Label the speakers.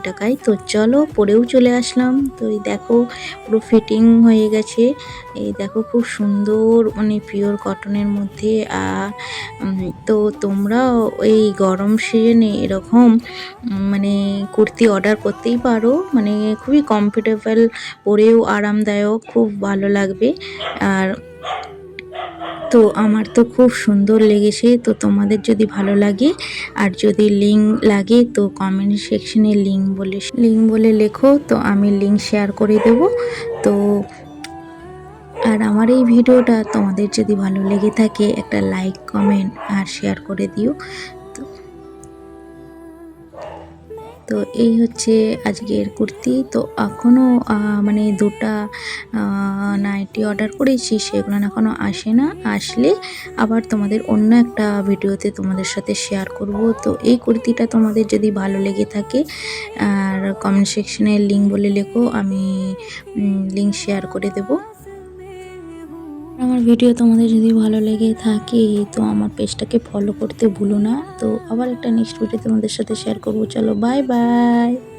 Speaker 1: টাকায়। তো চলো পরেও চলে আসলাম। তো এই দেখো পুরো ফিটিং হয়ে গেছে। এই দেখো খুব সুন্দর মানে পিওর কটনের মধ্যে। তো তোমরাও এই গরম সিজনে এরকম মানে কুর্তি অর্ডার করতেই পারো। মানে খুবই কমফোর্টেবল, পরেও আরামদায়ক, খুব ভালো লাগবে। আর তো আমার তো খুব সুন্দর লেগেছে। তো তোমাদের যদি ভালো লাগে আর যদি লিঙ্ক লাগে তো কমেন্ট সেকশনে লিঙ্ক বলে লেখো, তো আমি লিঙ্ক শেয়ার করে দেব। তো আর আমার এই ভিডিওটা তোমাদের যদি ভালো লেগে থাকে একটা লাইক, কমেন্ট আর শেয়ার করে দিও। তো তো এই হচ্ছে আজকের কুর্তি। তো এখনও মানে দুটা নাইটি অর্ডার করেছি, সেগুলো এখনও আসে না। আসলে আবার তোমাদের অন্য একটা ভিডিওতে তোমাদের সাথে শেয়ার করব। তো এই কুর্তিটা তোমাদের যদি ভালো লেগে থাকে আর কমেন্ট সেকশনে লিঙ্ক বলে লেখো, আমি লিঙ্ক শেয়ার করে দেবো। আমার ভিডিও তোমাদের যদি ভালো লেগে থাকে তো আমার পেজটাকে ফলো করতে ভুলো না। তো আবার একটা নেক্সট ভিডিও তোমাদের সাথে শেয়ার করবো। চলো বাই বাই।